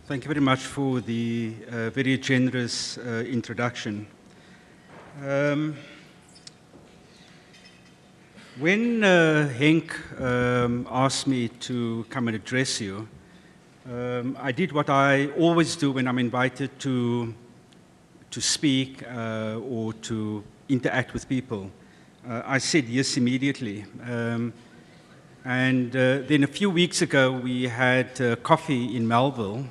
Thank you very much for the very generous introduction. When Henk asked me to come and address you, I did what I always do when I'm invited to speak or to interact with people. I said yes immediately. And then a few weeks ago, we had coffee in Melville.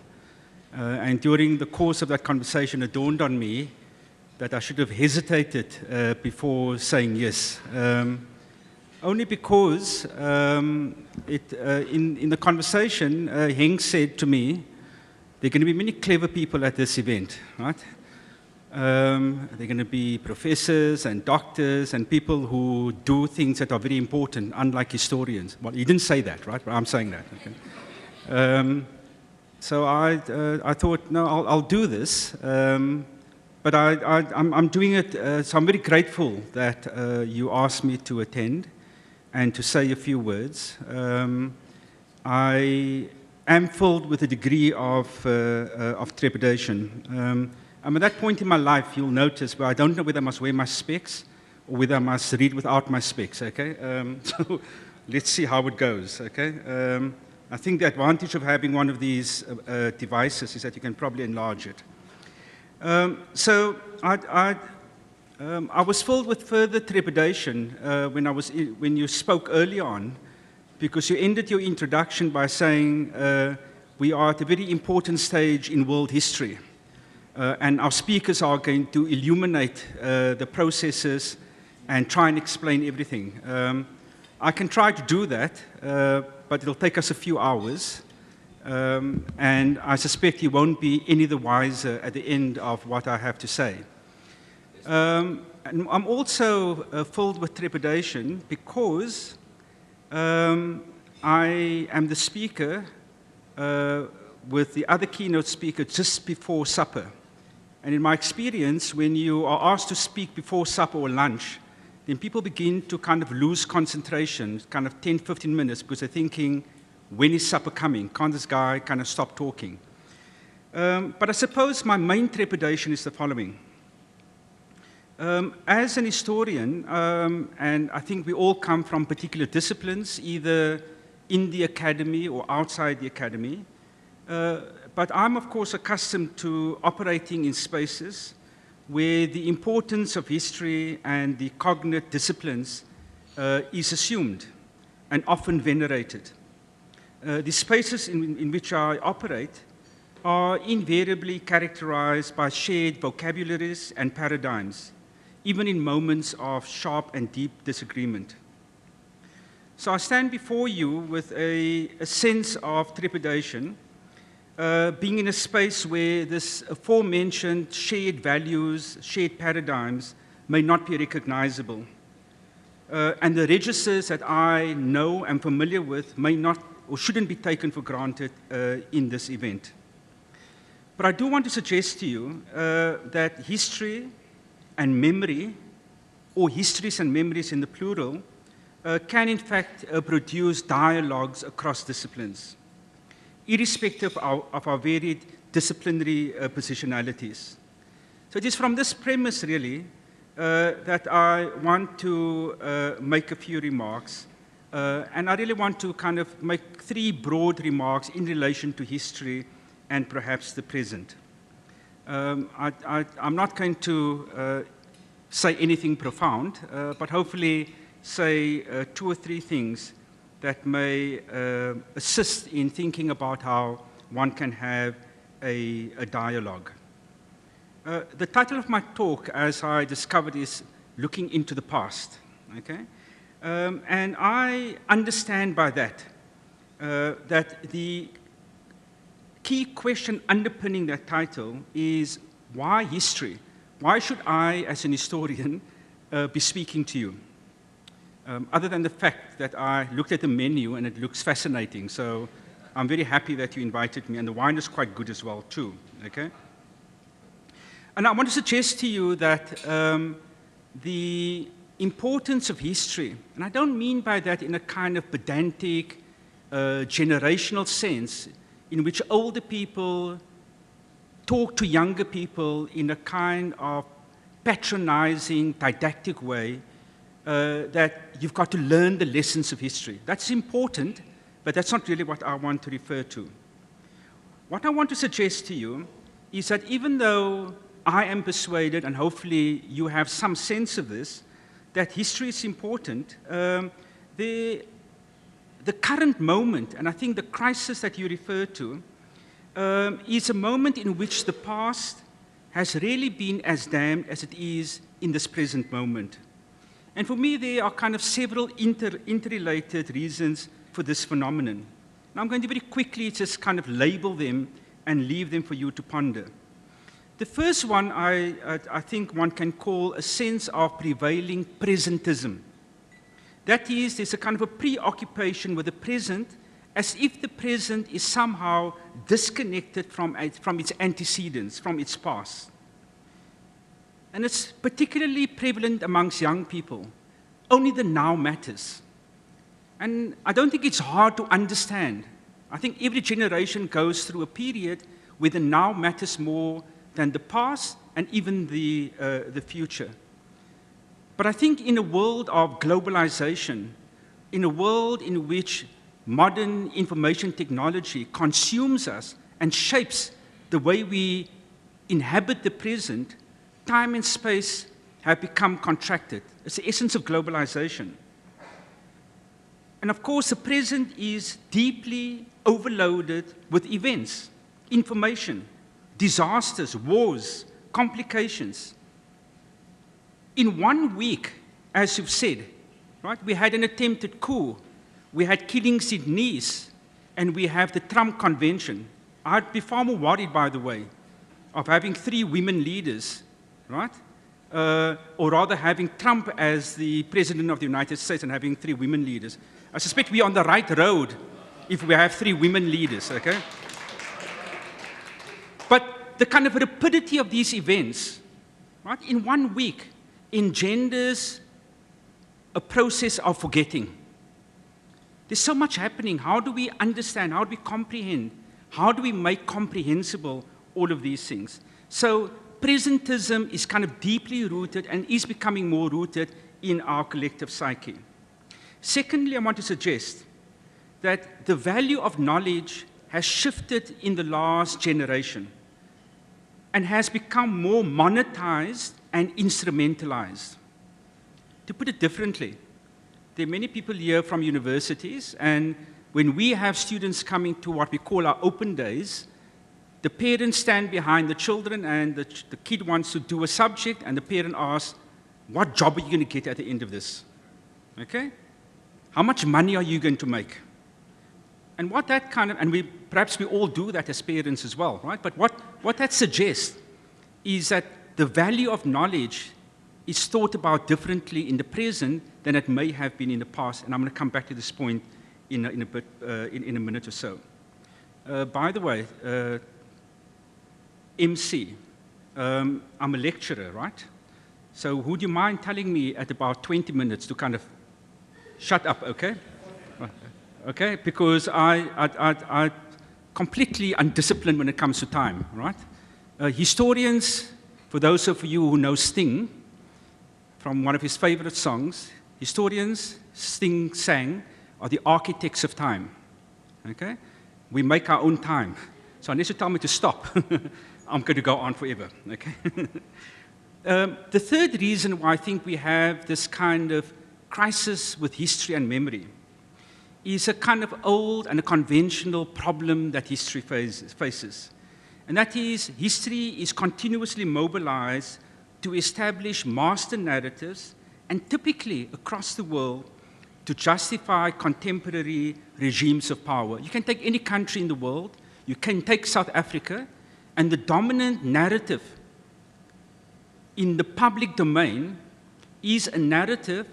And during the course of that conversation, it dawned on me that I should have hesitated before saying yes. Only because in the conversation, Henk said to me, there are going to be many clever people at this event, right? There are going to be professors and doctors and people who do things that are very important, unlike historians. Well, he didn't say that, right? But I'm saying that. Okay? So I thought, no, I'll do this. But I'm doing it, so I'm very grateful that you asked me to attend and to say a few words. I am filled with a degree of trepidation. I'm at that point in my life, you'll notice, where I don't know whether I must wear my specs or whether I must read without my specs, okay? So let's see how it goes, okay? I think the advantage of having one of these devices is that you can probably enlarge it. So I was filled with further trepidation when you spoke early on, because you ended your introduction by saying we are at a very important stage in world history, and our speakers are going to illuminate the processes and try and explain everything. I can try to do that, but it'll take us a few hours, and I suspect you won't be any the wiser at the end of what I have to say. And I'm also filled with trepidation because I am the speaker with the other keynote speaker just before supper. And in my experience, when you are asked to speak before supper or lunch, then people begin to kind of lose concentration, kind of 10, 15 minutes, because they're thinking, when is supper coming? Can't this guy kind of stop talking? But I suppose my main trepidation is the following. As an historian, and I think we all come from particular disciplines, either in the academy or outside the academy, but I'm, of course, accustomed to operating in spaces where the importance of history and the cognate disciplines is assumed and often venerated. The spaces in which I operate are invariably characterized by shared vocabularies and paradigms, even in moments of sharp and deep disagreement. So I stand before you with a sense of trepidation, being in a space where this aforementioned shared values, shared paradigms may not be recognizable. And the registers that I know and familiar with may not or shouldn't be taken for granted in this event. But I do want to suggest to you that history and memory, or histories and memories in the plural, can in fact produce dialogues across disciplines, irrespective of our varied disciplinary positionalities. So it is from this premise, really, that I want to make a few remarks. And I really want to kind of make three broad remarks in relation to history and perhaps the present. I'm not going to say anything profound, but hopefully say 2 or 3 things that may assist in thinking about how one can have a dialogue. The title of my talk, as I discovered, is Looking into the Past. Okay? And I understand by that that the key question underpinning that title is why history? Why should I, as an historian, be speaking to you? Other than the fact that I looked at the menu and it looks fascinating, so I'm very happy that you invited me, and the wine is quite good as well, too, okay? And I want to suggest to you that the importance of history, and I don't mean by that in a kind of pedantic, generational sense, in which older people talk to younger people in a kind of patronizing, didactic way, that you've got to learn the lessons of history. That's important, but that's not really what I want to refer to. What I want to suggest to you is that even though I am persuaded, and hopefully you have some sense of this, that history is important, the current moment, and I think the crisis that you refer to, is a moment in which the past has really been as damned as it is in this present moment. And for me, there are kind of several interrelated reasons for this phenomenon. Now, I'm going to very quickly just kind of label them and leave them for you to ponder. The first one I think one can call a sense of prevailing presentism. That is, there's a kind of a preoccupation with the present as if the present is somehow disconnected from its antecedents, from its past. And it's particularly prevalent amongst young people. Only the now matters. And I don't think it's hard to understand. I think every generation goes through a period where the now matters more than the past and even the future. But I think in a world of globalization, in a world in which modern information technology consumes us and shapes the way we inhabit the present, time and space have become contracted. It's the essence of globalization. And of course, the present is deeply overloaded with events, information, disasters, wars, complications. In 1 week, as you've said, right, we had an attempted coup, we had killings in Nice, and we have the Trump convention. I'd be far more worried, by the way, of having 3 women leaders, right? Or rather having Trump as the President of the United States and having 3 women leaders. I suspect we're on the right road if we have 3 women leaders, okay? But the kind of rapidity of these events, right, in 1 week engenders a process of forgetting. There's so much happening. How do we understand? How do we comprehend? How do we make comprehensible all of these things? So presentism is kind of deeply rooted and is becoming more rooted in our collective psyche. Secondly, I want to suggest that the value of knowledge has shifted in the last generation and has become more monetized and instrumentalized. To put it differently, there are many people here from universities, and when we have students coming to what we call our open days, the parents stand behind the children and the kid wants to do a subject and the parent asks, what job are you going to get at the end of this? Okay? How much money are you going to make? And what that kind of, and perhaps we all do that as parents as well, right? But what that suggests is that the value of knowledge is thought about differently in the present than it may have been in the past. And I'm going to come back to this point in a minute or so. By the way, MC, I'm a lecturer, right? So would you mind telling me at about 20 minutes to kind of shut up, okay? Okay, because I'm completely undisciplined when it comes to time, right? Historians, for those of you who know Sting, from one of his favorite songs, historians, Sting sang, are the architects of time, okay? We make our own time. So unless you tell me to stop, I'm going to go on forever, okay? The third reason why I think we have this kind of crisis with history and memory is a kind of old and a conventional problem that history faces. And that is, history is continuously mobilized to establish master narratives and typically across the world to justify contemporary regimes of power. You can take any country in the world, you can take South Africa, and the dominant narrative in the public domain is a narrative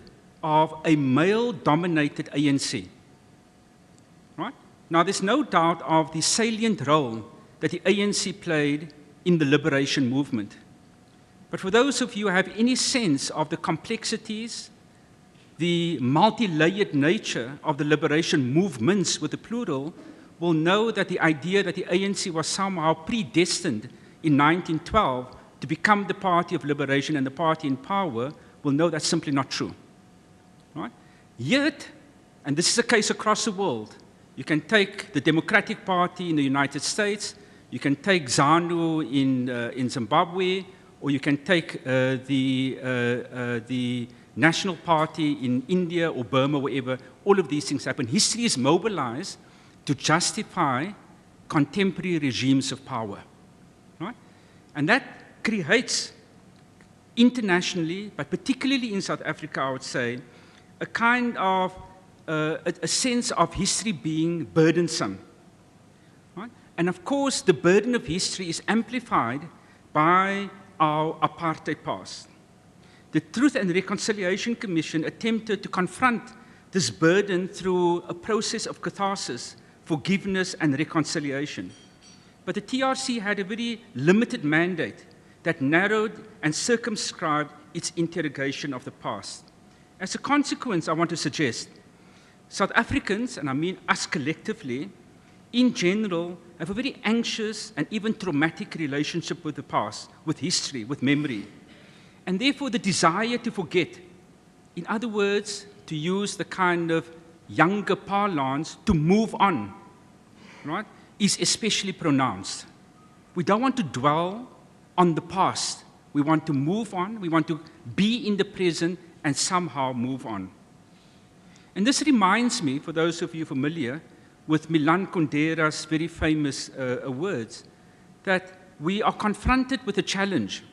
of a male-dominated ANC. Right? Now, there's no doubt of the salient role that the ANC played in the liberation movement. But for those of you who have any sense of the complexities, the multi-layered nature of the liberation movements with the plural, will know that the idea that the ANC was somehow predestined in 1912 to become the party of liberation and the party in power will know that's simply not true. Right? Yet, and this is a case across the world, you can take the Democratic Party in the United States, you can take ZANU in Zimbabwe, or you can take the National Party in India or Burma, wherever. All of these things happen. History is mobilized to justify contemporary regimes of power. Right? And that creates internationally, but particularly in South Africa, I would say, a kind of a sense of history being burdensome. Right? And of course, the burden of history is amplified by our apartheid past. The Truth and Reconciliation Commission attempted to confront this burden through a process of catharsis, forgiveness, and reconciliation. But the TRC had a very limited mandate that narrowed and circumscribed its interrogation of the past. As a consequence, I want to suggest South Africans, and I mean us collectively, in general, have a very anxious and even traumatic relationship with the past, with history, with memory. And therefore, the desire to forget, in other words, to use the kind of younger parlance, to move on, right, is especially pronounced. We don't want to dwell on the past. We want to move on. We want to be in the present and somehow move on. And this reminds me, for those of you familiar, with Milan Kundera's very famous words, that we are confronted with a challenge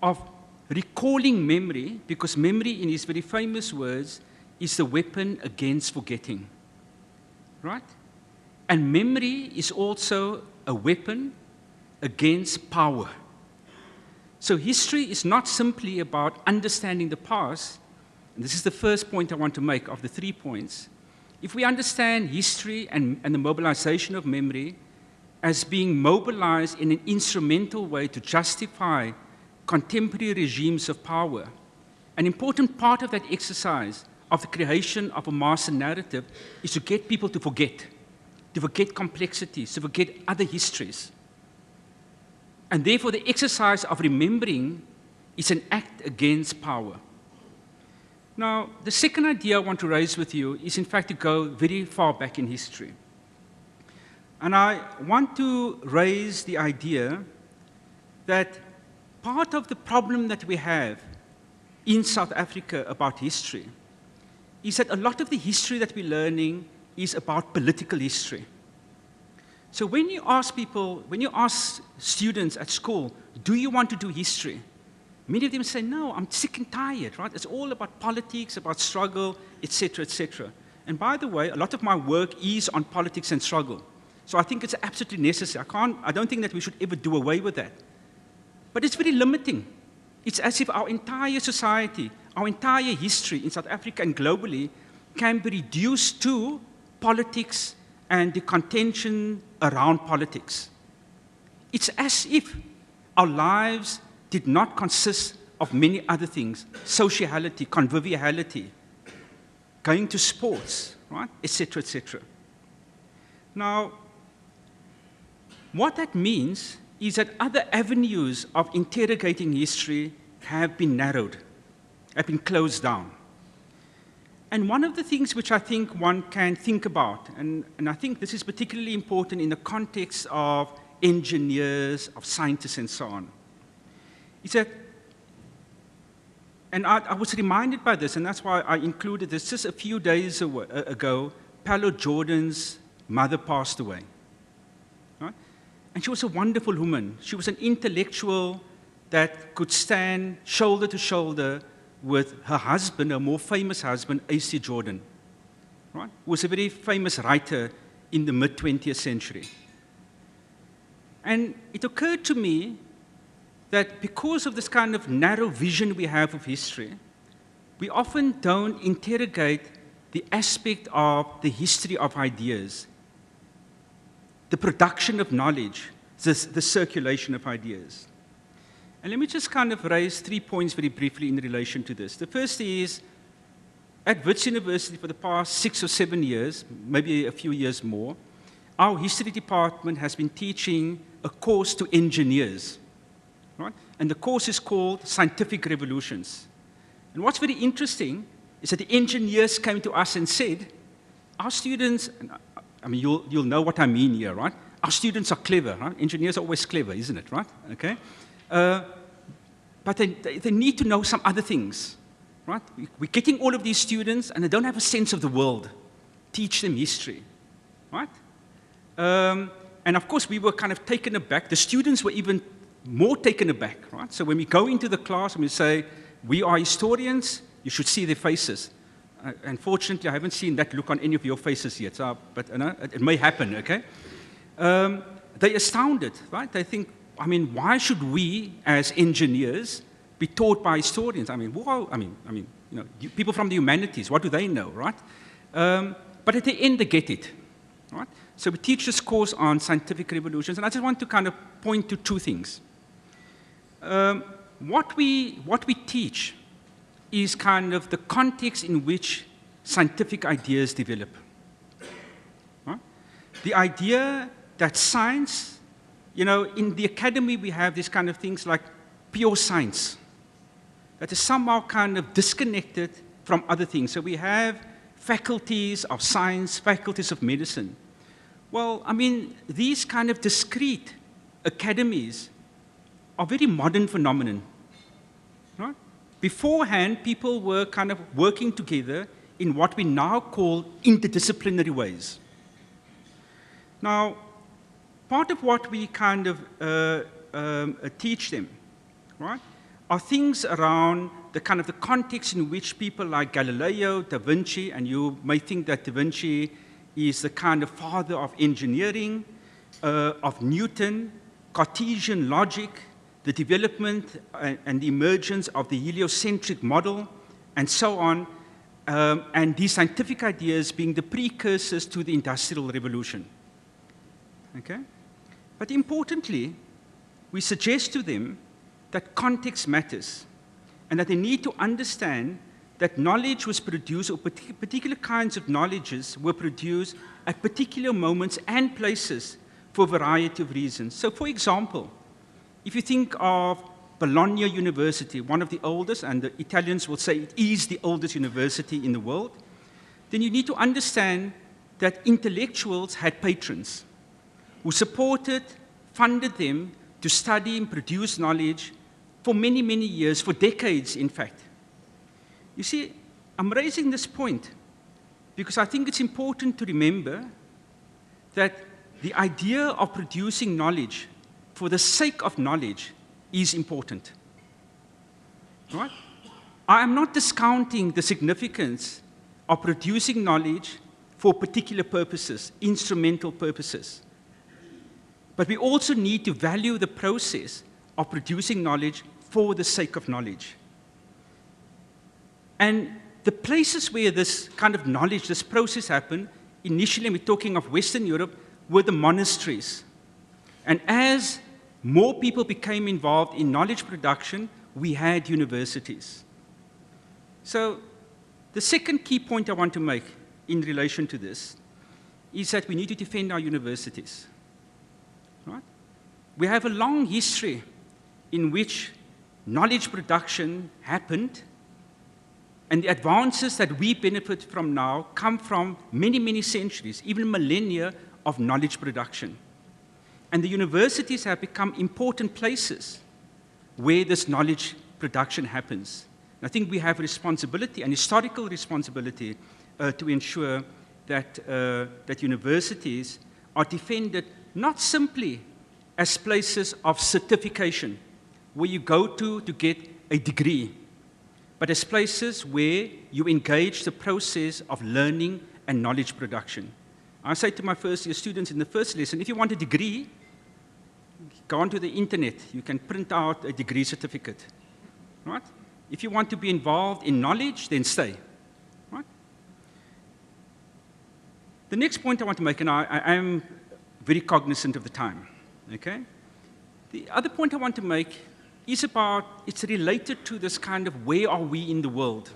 of recalling memory, because memory, in his very famous words, is the weapon against forgetting. Right? And memory is also a weapon against power. So history is not simply about understanding the past, and this is the first point I want to make of the 3 points. If we understand history and the mobilization of memory as being mobilized in an instrumental way to justify contemporary regimes of power, an important part of that exercise of the creation of a master narrative is to get people to forget complexities, to forget other histories. And therefore, the exercise of remembering is an act against power. Now, the second idea I want to raise with you is, in fact, to go very far back in history. And I want to raise the idea that part of the problem that we have in South Africa about history is that a lot of the history that we're learning is about political history. So when you ask people, when you ask students at school, do you want to do history? Many of them say, no, I'm sick and tired, right? It's all about politics, about struggle, etc., etc. And by the way, a lot of my work is on politics and struggle. So I think it's absolutely necessary. I don't think that we should ever do away with that. But it's very limiting. It's as if our entire society, our entire history in South Africa and globally can be reduced to politics and the contention around politics. It's as if our lives did not consist of many other things: sociality, conviviality, going to sports, right, etc., etc. Now, what that means is that other avenues of interrogating history have been narrowed, have been closed down. And one of the things which I think one can think about, and I think this is particularly important in the context of engineers, of scientists, and so on, is that, and I was reminded by this, and that's why I included this. Just a few days ago, Paulo Jordan's mother passed away. Right? And she was a wonderful woman. She was an intellectual that could stand shoulder to shoulder with her husband, a more famous husband, A.C. Jordan, right? Who was a very famous writer in the mid-20th century. And it occurred to me that because of this kind of narrow vision we have of history, we often don't interrogate the aspect of the history of ideas, the production of knowledge, the circulation of ideas. And let me just kind of raise 3 points very briefly in relation to this. The first is, at Wits University for the past 6 or 7 years, maybe a few years more, our history department has been teaching a course to engineers, right? And the course is called Scientific Revolutions. And what's very interesting is that the engineers came to us and said, our students, I mean, you'll know what I mean here, right? Our students are clever, right? Engineers are always clever, isn't it, right? Okay? But they need to know some other things, right? We're getting all of these students, and they don't have a sense of the world. Teach them history, right? And of course, we were kind of taken aback. The students were even more taken aback, right? So when we go into the class and we say, we are historians, you should see their faces. Unfortunately, I haven't seen that look on any of your faces yet, so, but you know, it may happen, okay? They're astounded, right? They think, I mean, why should we, as engineers, be taught by historians? I mean, whoa, you know, people from the humanities, what do they know, right? But at the end, they get it, right? So we teach this course on scientific revolutions, and I just want to kind of point to two things. What we teach is kind of the context in which scientific ideas develop. Right? The idea that science, you know, in the academy we have these kind of things like pure science that is somehow kind of disconnected from other things. So we have faculties of science, faculties of medicine. Well, I mean, these kind of discrete academies are very modern phenomenon. Right? Beforehand, people were kind of working together in what we now call interdisciplinary ways. Now, part of what we kind of teach them, right, are things around the kind of the context in which people like Galileo, Da Vinci, and you may think that Da Vinci is the kind of father of engineering, of Newton, Cartesian logic, the development and the emergence of the heliocentric model, and so on, and these scientific ideas being the precursors to the Industrial Revolution. Okay? But importantly, we suggest to them that context matters, and that they need to understand that knowledge was produced, or particular kinds of knowledges were produced at particular moments and places for a variety of reasons. So, for example, if you think of Bologna University, one of the oldest, and the Italians will say it is the oldest university in the world, then you need to understand that intellectuals had patrons who supported, funded them to study and produce knowledge for many, many years, for decades, in fact. You see, I'm raising this point because I think it's important to remember that the idea of producing knowledge for the sake of knowledge is important. Right? I am not discounting the significance of producing knowledge for particular purposes, instrumental purposes. But we also need to value the process of producing knowledge for the sake of knowledge. And the places where this kind of knowledge, this process happened, initially we're talking of Western Europe, were the monasteries. And as more people became involved in knowledge production, we had universities. So the second key point I want to make in relation to this is that we need to defend our universities. Right? We have a long history in which knowledge production happened, and the advances that we benefit from now come from many, many centuries, even millennia of knowledge production. And the universities have become important places where this knowledge production happens. And I think we have a responsibility, an historical responsibility, to ensure that, that universities are defended not simply as places of certification, where you go to get a degree, but as places where you engage the process of learning and knowledge production. I say to my first-year students in the first lesson, if you want a degree, go onto the internet. You can print out a degree certificate. Right? If you want to be involved in knowledge, then stay. Right? The next point I want to make, and I am very cognizant of the time, okay? The other point I want to make is about, it's related to this kind of where are we in the world?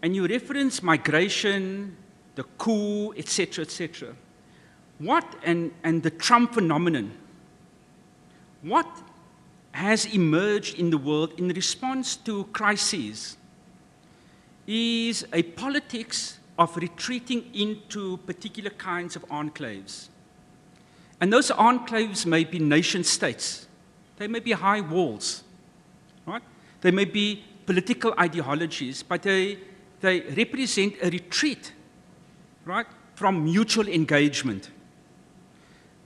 And you reference migration, the coup, etc., etc. and the Trump phenomenon, what has emerged in the world in response to crises is a politics of retreating into particular kinds of enclaves. And those enclaves may be nation states. They may be high walls, right? They may be political ideologies, but they represent a retreat, right, from mutual engagement.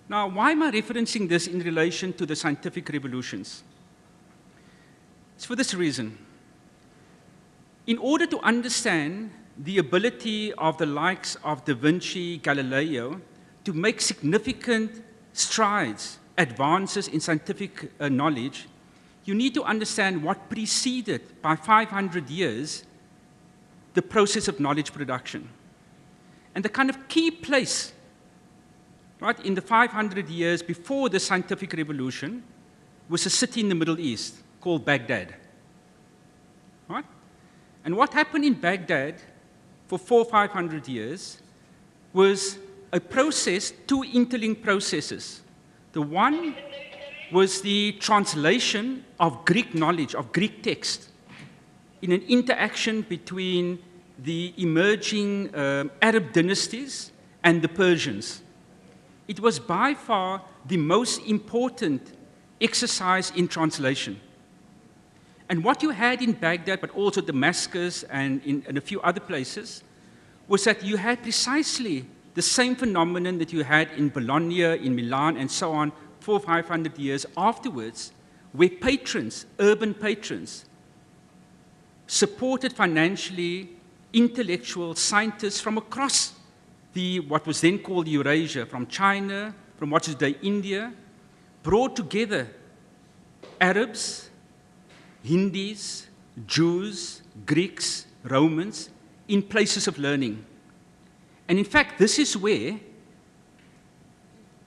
Now, why am I referencing this in relation to the scientific revolutions? It's for this reason. In order to understand the ability of the likes of Da Vinci, Galileo, to make significant strides, advances in scientific knowledge, you need to understand what preceded, by 500 years, the process of knowledge production. And the kind of key place, right, in the 500 years before the scientific revolution was a city in the Middle East called Baghdad. Right? And what happened in Baghdad for 400 or 500 years was a process, two interlinked processes. The one was the translation of Greek knowledge, of Greek text, in an interaction between the emerging Arab dynasties and the Persians. It was by far the most important exercise in translation. And what you had in Baghdad, but also Damascus and in a few other places, was that you had precisely the same phenomenon that you had in Bologna, in Milan, and so on, 400 or 500 years afterwards, where patrons, urban patrons, supported financially intellectual scientists from across what was then called Eurasia, from China, from what is today India, brought together Arabs, Hindis, Jews, Greeks, Romans, in places of learning. And in fact, this is where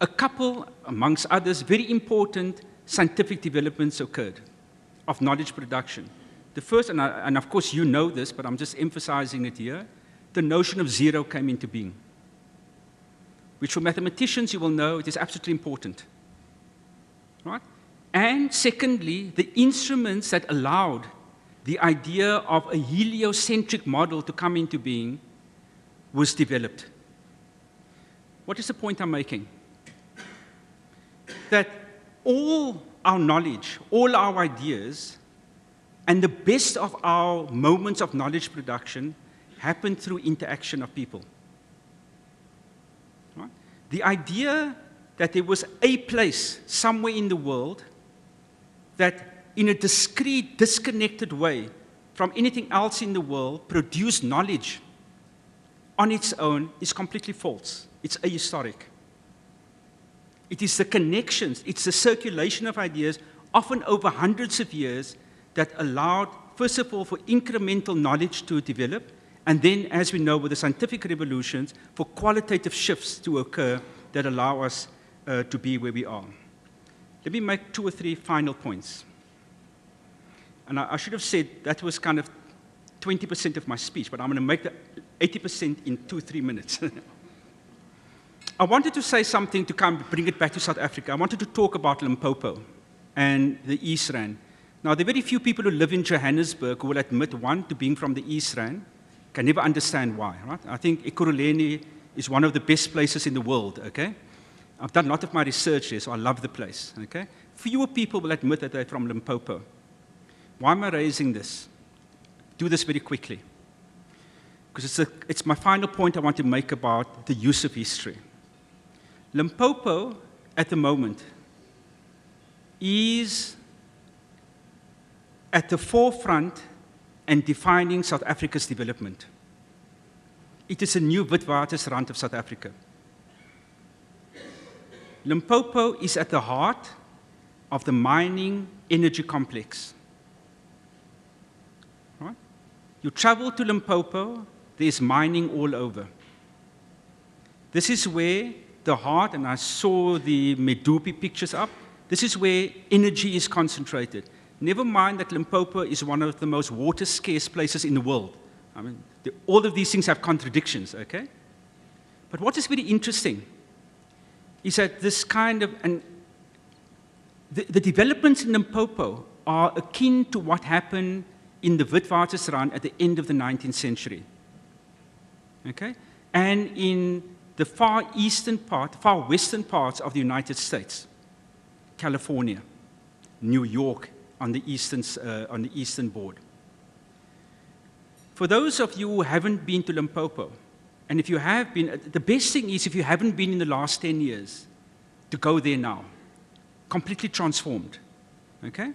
a couple, amongst others, very important scientific developments occurred of knowledge production. The first, and of course you know this, but I'm just emphasizing it here, the notion of zero came into being, which for mathematicians you will know it is absolutely important. Right? And secondly, the instruments that allowed the idea of a heliocentric model to come into being was developed. What is the point I'm making? That all our knowledge, all our ideas, and the best of our moments of knowledge production happen through interaction of people. Right? The idea that there was a place somewhere in the world that in a discrete, disconnected way from anything else in the world produced knowledge on its own is completely false. It's ahistoric. It is the connections, it's the circulation of ideas, often over hundreds of years, that allowed, first of all, for incremental knowledge to develop, and then, as we know, with the scientific revolutions, for qualitative shifts to occur that allow us to be where we are. Let me make 2 or 3 final points. And I should have said that was kind of 20% of my speech, but I'm going to make that 80% in 2 or 3 minutes. I wanted to say something to bring it back to South Africa. I wanted to talk about Limpopo and the East Rand. Now, there are very few people who live in Johannesburg who will admit, one, to being from the East Rand, can never understand why. Right? I think Ekurhuleni is one of the best places in the world, okay? I've done a lot of my research there, so I love the place, okay? Fewer people will admit that they're from Limpopo. Why am I raising this? Do this very quickly. Because it's my final point I want to make about the use of history. Limpopo, at the moment, is at the forefront and defining South Africa's development. It is a new Witwatersrand of South Africa. Limpopo is at the heart of the mining energy complex. Right? You travel to Limpopo, there's mining all over. This is where the heart, and I saw the Medupi pictures up, this is where energy is concentrated. Never mind that Limpopo is one of the most water-scarce places in the world. I mean, all of these things have contradictions, okay? But what is very interesting is that this kind of, and the developments in Limpopo are akin to what happened in the Witwatersrand at the end of the 19th century. Okay? And in the far western parts of the United States, California, New York on the eastern board. For those of you who haven't been to Limpopo, and if you have been, the best thing is if you haven't been in the last 10 years, to go there now. Completely transformed. Okay?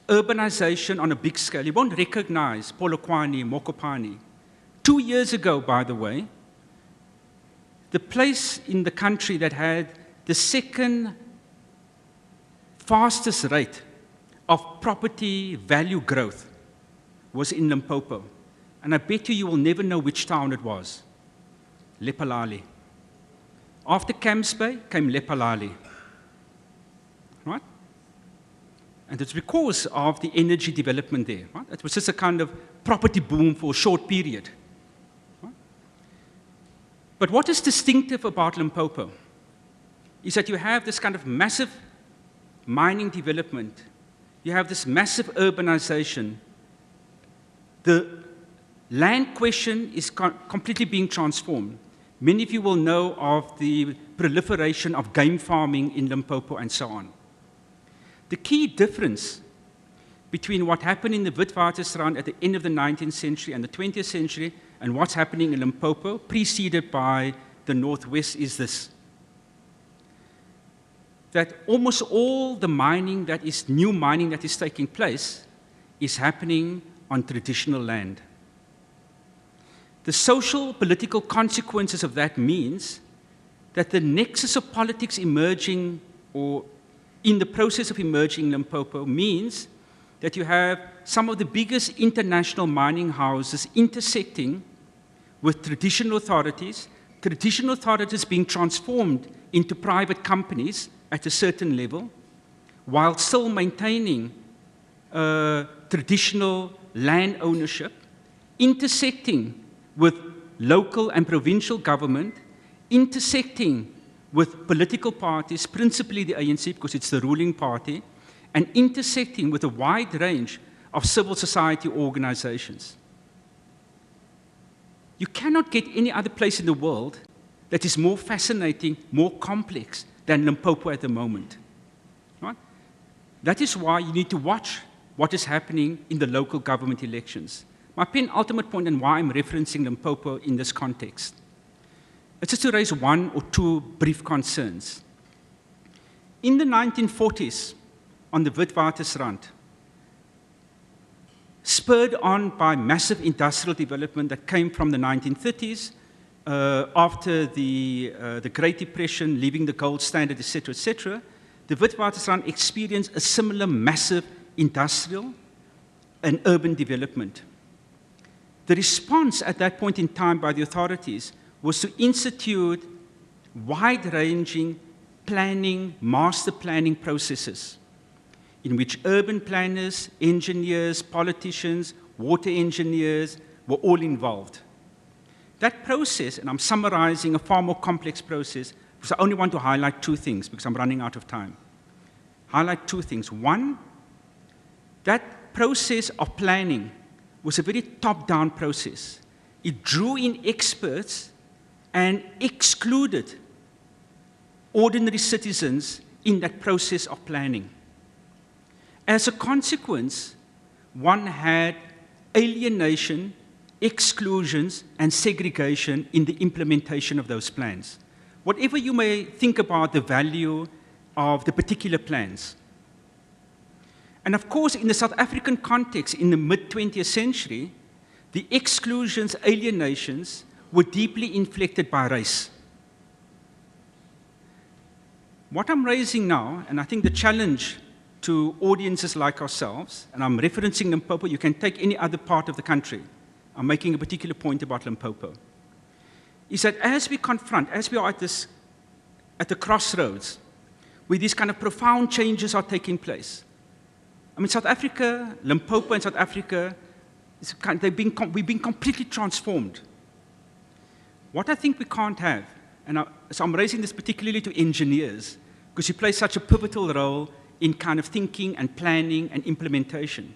Urbanization on a big scale. You won't recognize Polokwane, Mokopane. 2 years ago, by the way, the place in the country that had the second fastest rate of property value growth was in Limpopo. And I bet you will never know which town it was. Lephalale. After Camps Bay came Lephalale. Right? And it's because of the energy development there. Right? It was just a kind of property boom for a short period. Right? But what is distinctive about Limpopo is that you have this kind of massive mining development. You have this massive urbanization. The land question is completely being transformed. Many of you will know of the proliferation of game farming in Limpopo and so on. The key difference between what happened in the Witwatersrand at the end of the 19th century and the 20th century and what's happening in Limpopo, preceded by the Northwest, is this. That almost all the mining that is new mining that is taking place is happening on traditional land. The social, political consequences of that means that the nexus of politics emerging, or in the process of emerging in Limpopo, means that you have some of the biggest international mining houses intersecting with traditional authorities being transformed into private companies at a certain level, while still maintaining traditional land ownership, intersecting with local and provincial government, intersecting with political parties, principally the ANC because it's the ruling party, and intersecting with a wide range of civil society organizations. You cannot get any other place in the world that is more fascinating, more complex than Limpopo at the moment. Right? That is why you need to watch what is happening in the local government elections. My penultimate point and why I'm referencing Limpopo in this context. It's just to raise one or two brief concerns. In the 1940s, on the Witwatersrand, spurred on by massive industrial development that came from the 1930s, after the Great Depression, leaving the gold standard, etc., the Witwatersrand experienced a similar massive industrial and urban development. The response at that point in time by the authorities was to institute wide-ranging planning, master planning processes in which urban planners, engineers, politicians, water engineers were all involved. That process, and I'm summarizing a far more complex process, because I only want to highlight two things because I'm running out of time. Highlight two things. One, that process of planning was a very top-down process. It drew in experts and excluded ordinary citizens in that process of planning. As a consequence, one had alienation, exclusions, and segregation in the implementation of those plans. Whatever you may think about the value of the particular plans. And of course, in the South African context, in the mid-20th century, the exclusions, alienations, were deeply inflected by race. What I'm raising now, and I think the challenge to audiences like ourselves, and I'm referencing Limpopo, you can take any other part of the country. I'm making a particular point about Limpopo, is that as we confront, as we are at the crossroads, where these kind of profound changes are taking place. I mean, South Africa, Limpopo and South Africa, we've been completely transformed. What I think we can't have, And so I'm raising this particularly to engineers, because you play such a pivotal role in kind of thinking and planning and implementation.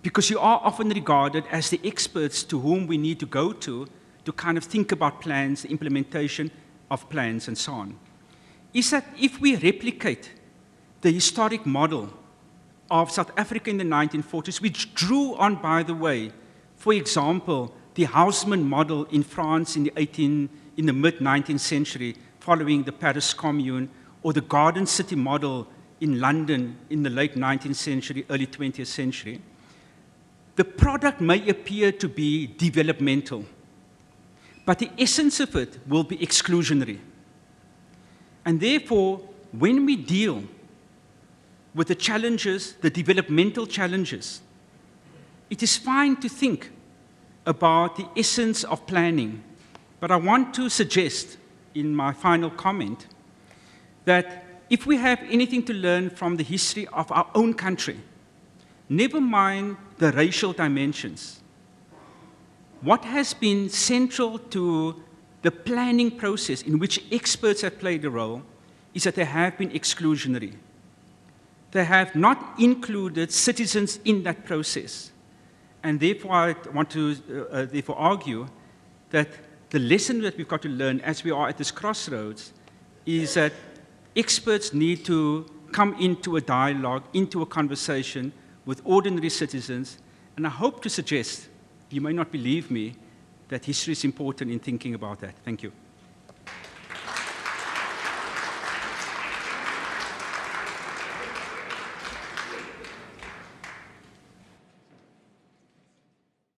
Because you are often regarded as the experts to whom we need to go to kind of think about plans, the implementation of plans, and so on. Is that if we replicate the historic model of South Africa in the 1940s, which drew on, by the way, for example, the Haussmann model in France in the mid-19th century, following the Paris Commune, or the Garden City model in London in the late 19th century, early 20th century, the product may appear to be developmental, but the essence of it will be exclusionary. And therefore, when we deal with the challenges, the developmental challenges, it is fine to think about the essence of planning. But I want to suggest in my final comment that if we have anything to learn from the history of our own country, never mind the racial dimensions, what has been central to the planning process in which experts have played a role is that they have been exclusionary. They have not included citizens in that process. And therefore, I want to therefore argue that the lesson that we've got to learn as we are at this crossroads is that experts need to come into a dialogue, into a conversation with ordinary citizens. And I hope to suggest, you may not believe me, that history is important in thinking about that. Thank you.